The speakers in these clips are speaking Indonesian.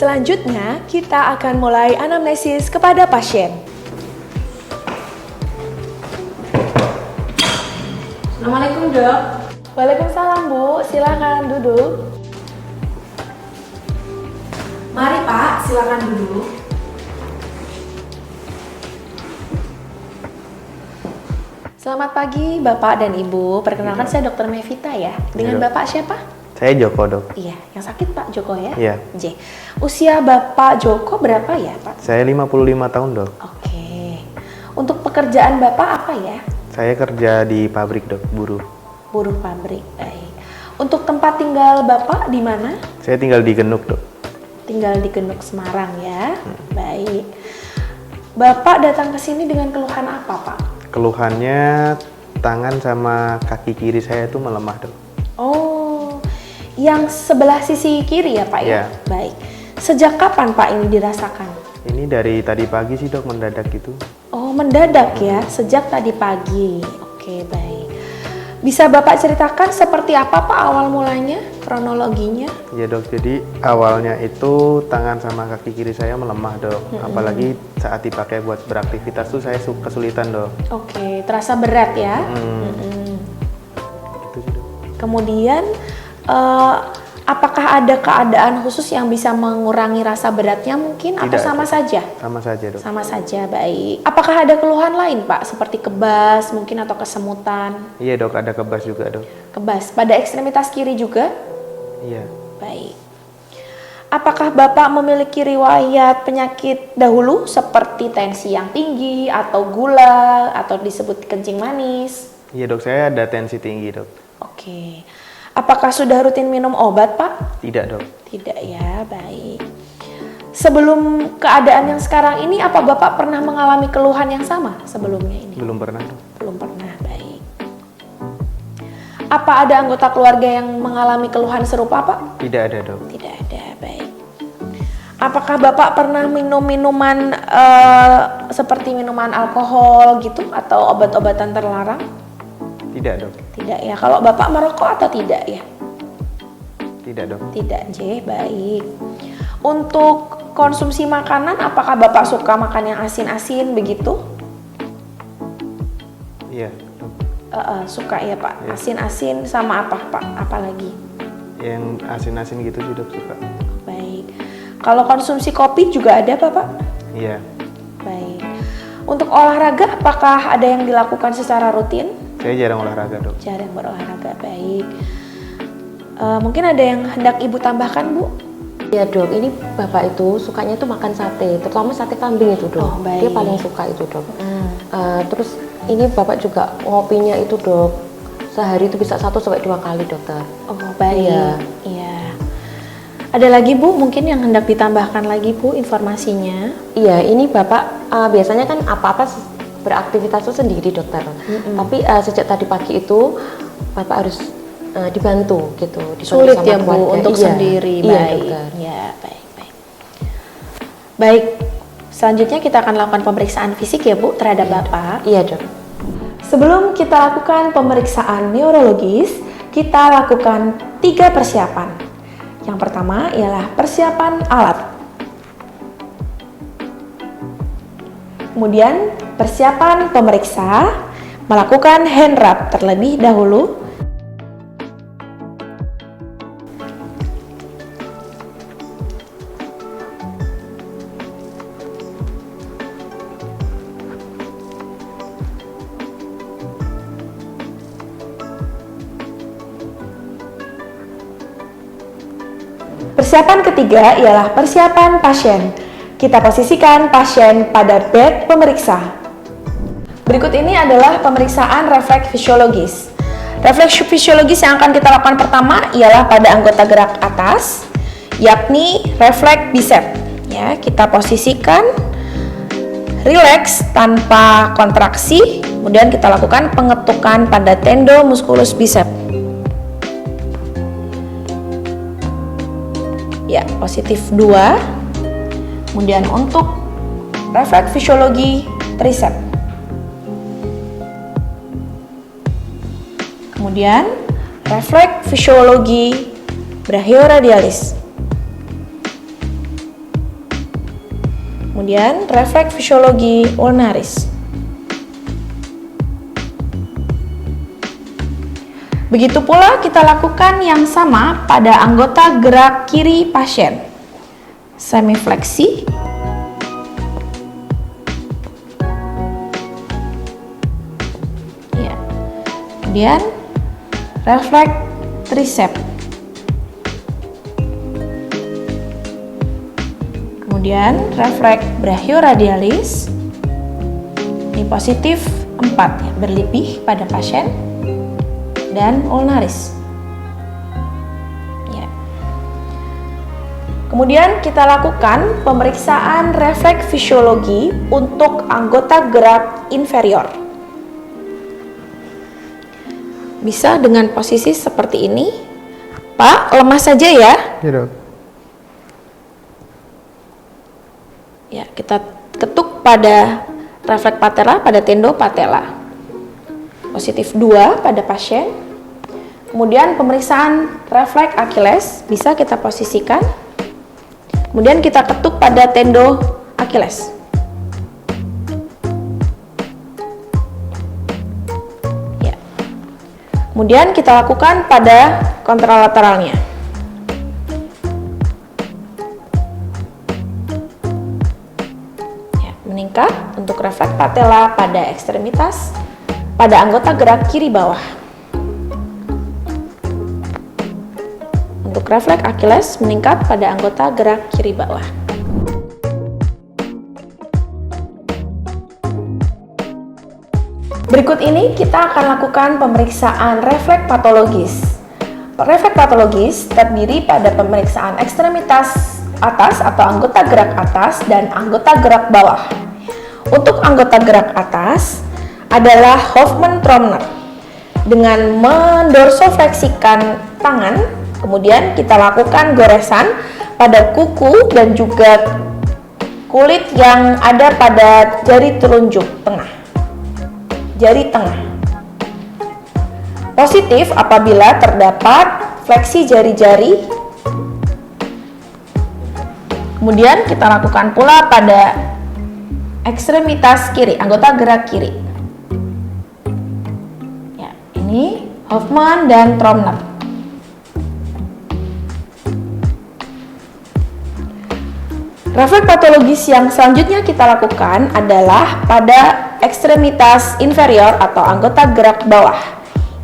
Selanjutnya, kita akan mulai anamnesis kepada pasien. Assalamualaikum dok. Waalaikumsalam Bu, silakan duduk. Mari Pak, silakan duduk. Selamat pagi Bapak dan Ibu, perkenalkan saya Dr. Mevita ya. Dengan Iya, Dok. Bapak siapa? Saya Joko, dok. Iya, yang sakit Pak Joko ya? Iya. J. Usia Bapak Joko berapa ya Pak? Saya 55 tahun, dok. Oke. Untuk pekerjaan Bapak apa ya? Saya kerja di pabrik, dok, buruh. Buruh pabrik, baik. Untuk tempat tinggal Bapak di mana? Saya tinggal di Genuk, dok. Tinggal di Genuk, Semarang ya. Baik. Bapak datang ke sini dengan keluhan apa Pak? Keluhannya tangan sama kaki kiri saya itu melemah, dok. Oh, yang sebelah sisi kiri ya Pak ya? Iya. Baik. Sejak kapan Pak ini dirasakan? Ini dari tadi pagi sih, dok, mendadak gitu. Oh, mendadak ya, sejak tadi pagi. Oke, baik. Bisa Bapak ceritakan seperti apa Pak awal mulanya, kronologinya? Ya, dok, jadi awalnya itu tangan sama kaki kiri saya melemah, dok. Apalagi saat dipakai buat beraktivitas tuh saya kesulitan, dok. Oke, terasa berat ya? Gitu sih, dok. Kemudian, apakah ada keadaan khusus yang bisa mengurangi rasa beratnya mungkin? Atau Tidak, sama dok. saja? Sama saja, dok. Sama saja, baik. Apakah ada keluhan lain Pak? Seperti kebas mungkin atau kesemutan? Iya, dok, ada kebas juga, dok. Kebas, pada ekstremitas kiri juga? Iya. Baik. Apakah Bapak memiliki riwayat penyakit dahulu seperti tensi yang tinggi atau gula atau disebut kencing manis? Iya, dok, saya ada tensi tinggi, dok. Oke. Apakah sudah rutin minum obat, Pak? Tidak, dok. Tidak ya, baik. Sebelum keadaan yang sekarang ini, apa Bapak pernah mengalami keluhan yang sama sebelumnya ini? Belum pernah, dok. Belum pernah, baik. Apa ada anggota keluarga yang mengalami keluhan serupa, Pak? Tidak ada, dok. Tidak ada, baik. Apakah Bapak pernah minum minuman seperti minuman alkohol gitu atau obat-obatan terlarang? Tidak, dok. Tidak ya. Kalau Bapak merokok atau tidak ya? Tidak, dok. Tidak, J. Baik. Untuk konsumsi makanan, apakah Bapak suka makan yang asin-asin begitu? Iya, dok. Suka ya, Pak. Iya. Asin-asin sama apa, Pak? Apalagi? Yang asin-asin gitu sih, dok, suka. Baik. Kalau konsumsi kopi juga ada, Bapak? Iya. Baik. Untuk olahraga, apakah ada yang dilakukan secara rutin? Saya jarang olahraga, dok. Jarang berolahraga, baik. Mungkin ada yang hendak Ibu tambahkan, Bu? Ya dok, ini bapak itu sukanya tuh makan sate, terutama sate kambing itu dok. Oh, baik. Dia paling suka itu dok. Terus ini bapak juga ngopinya itu dok, sehari itu bisa 1-2 kali dokter. Oh, baik. Iya. Iya. Ada lagi, Bu, mungkin yang hendak ditambahkan lagi, Bu, informasinya? Iya, ini bapak biasanya kan apa-apa beraktivitas itu sendiri dokter. Tapi sejak tadi pagi itu bapak harus dibantu gitu. Sulit sama ya, Bu, keluarga. untuk Iya. sendiri. Iya, Baik. dokter. Ya, baik, baik. Baik. Selanjutnya kita akan lakukan pemeriksaan fisik ya, Bu, terhadap Bapak. Iya dok. Sebelum kita lakukan pemeriksaan neurologis, kita lakukan 3 persiapan. Yang pertama ialah persiapan alat. Kemudian persiapan pemeriksa, melakukan hand rub terlebih dahulu. Persiapan ketiga ialah persiapan pasien. Kita posisikan pasien pada bed pemeriksa. Berikut ini adalah pemeriksaan refleks fisiologis. Refleks fisiologis yang akan kita lakukan pertama ialah pada anggota gerak atas, yakni refleks bicep. Ya, kita posisikan rileks tanpa kontraksi, kemudian kita lakukan pengetukan pada tendo musculus bicep. Ya, positif 2. Kemudian untuk refleks fisiologi tricep. Kemudian refleks fisiologi brachioradialis. Kemudian refleks fisiologi ulnaris. Begitu pula kita lakukan yang sama pada anggota gerak kiri pasien. Semifleksi. Ya. Kemudian refleks triceps. Kemudian refleks brachioradialis. Ini positif 4 ya, berlebih pada pasien, dan ulnaris. Ya. Kemudian kita lakukan pemeriksaan refleks fisiologi untuk anggota gerak inferior. Bisa dengan posisi seperti ini. Pak, lemas saja ya. Iya dok. Ya, kita ketuk pada refleks patella, pada tendo patella. Positif 2 pada pasien. Kemudian pemeriksaan refleks Achilles bisa kita posisikan. Kemudian kita ketuk pada tendo Achilles. Ya. Kemudian kita lakukan pada kontralateralnya. Meningkat untuk refleks patella pada ekstremitas pada anggota gerak kiri bawah. Untuk refleks Achilles meningkat pada anggota gerak kiri bawah. Berikut ini kita akan lakukan pemeriksaan refleks patologis. Refleks patologis terdiri pada pemeriksaan ekstremitas atas atau anggota gerak atas dan anggota gerak bawah. Untuk anggota gerak atas adalah Hoffmann-Tromner dengan mendorsofleksikan tangan, kemudian kita lakukan goresan pada kuku dan juga kulit yang ada pada jari telunjuk tengah, jari tengah. Positif apabila terdapat fleksi jari-jari. Kemudian kita lakukan pula pada ekstremitas kiri, anggota gerak kiri. Ya, ini Hoffmann dan Tromner. Refleks patologis yang selanjutnya kita lakukan adalah pada ekstremitas inferior atau anggota gerak bawah,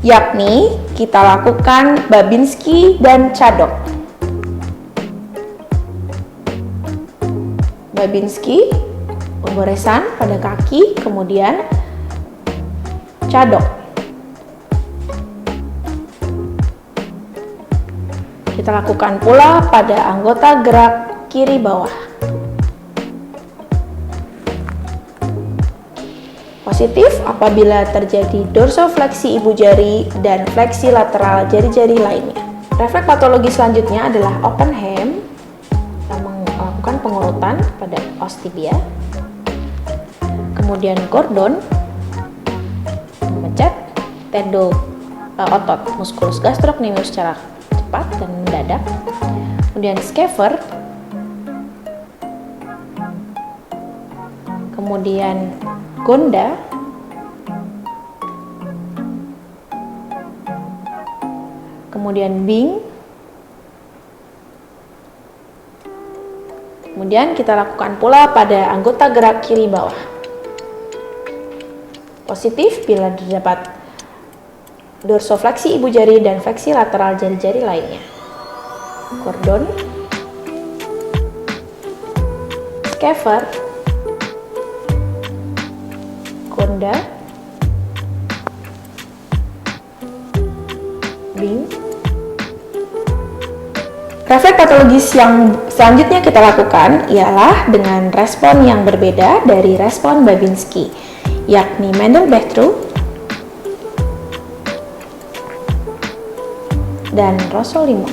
yakni kita lakukan Babinski dan Cadok. Babinski, pemgoresan pada kaki, kemudian Cadok. Kita lakukan pula pada anggota gerak kiri bawah. Positif apabila terjadi dorsofleksi ibu jari dan fleksi lateral jari-jari lainnya. Refleks patologi selanjutnya adalah open hem. Pengurutan pada os tibia, kemudian Gordon, mencet tendo otot musculus gastrocnemius secara cepat dan mendadak, kemudian Schaefer, kemudian Gonda, kemudian Bing. Kemudian kita lakukan pula pada anggota gerak kiri bawah. Positif bila terdapat dorsofleksi ibu jari dan fleksi lateral jari-jari lainnya. Gordon, Schaefer, Gonda, Bing. Refleks patologis yang selanjutnya kita lakukan ialah dengan respon yang berbeda dari respon Babinski, yakni Mendel-Bechtle dan Rossolimo.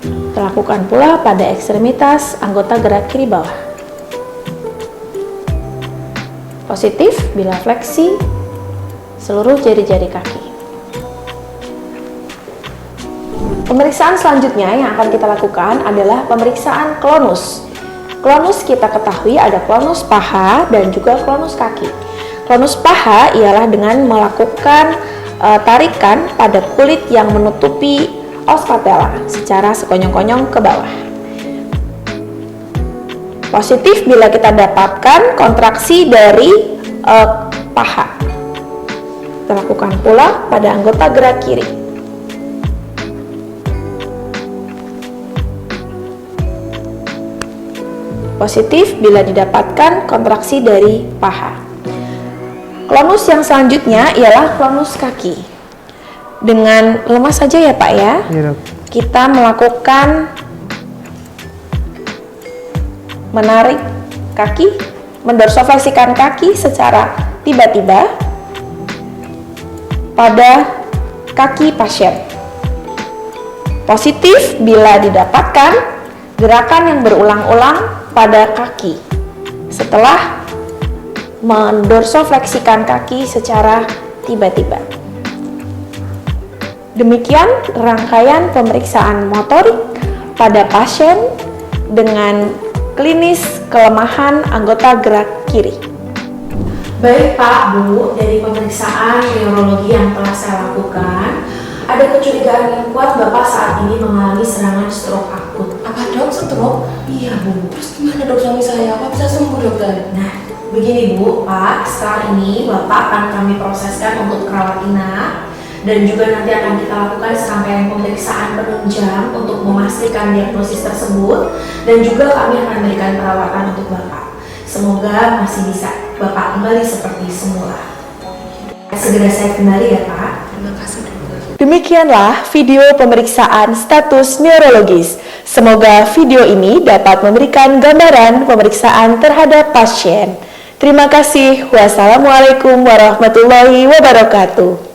Kita lakukan pula pada ekstremitas anggota gerak kiri bawah. Positif bila fleksi seluruh jari-jari kaki. Pemeriksaan selanjutnya yang akan kita lakukan adalah pemeriksaan klonus. Klonus kita ketahui ada klonus paha dan juga klonus kaki. Klonus paha ialah dengan melakukan tarikan pada kulit yang menutupi os patella secara sekonyong-konyong ke bawah. Positif bila kita dapatkan kontraksi dari paha. Kita lakukan pula pada anggota gerak kiri. Positif bila didapatkan kontraksi dari paha. Klonus yang selanjutnya ialah klonus kaki. Dengan lemas saja ya Pak ya. Iya, Dok. Kita melakukan menarik kaki, mendorsofleksikan kaki secara tiba-tiba pada kaki pasien. Positif bila didapatkan gerakan yang berulang-ulang pada kaki setelah mendorsofleksikan kaki secara tiba-tiba. Demikian rangkaian pemeriksaan motorik pada pasien dengan klinis kelemahan anggota gerak kiri. Baik Pak, Bu, dari pemeriksaan neurologi yang telah saya lakukan, ada kecurigaan yang kuat Bapak saat ini mengalami serangan stroke akut. Apa dok, stroke? Iya Bu. Terus gimana dok suami saya? Apa bisa sembuh dokter? Nah, begini Bu, Pak, sekarang ini Bapak akan kami proseskan untuk kerawat inap dan juga nanti akan kita lakukan serangkaian pemeriksaan penunjang untuk memastikan diagnosis tersebut dan juga kami akan berikan perawatan untuk Bapak. Semoga masih bisa Bapak kembali seperti semula. Segera saya kembali ya Pak. Terima kasih dokter. Demikianlah video pemeriksaan status neurologis. Semoga video ini dapat memberikan gambaran pemeriksaan terhadap pasien. Terima kasih. Wassalamualaikum warahmatullahi wabarakatuh.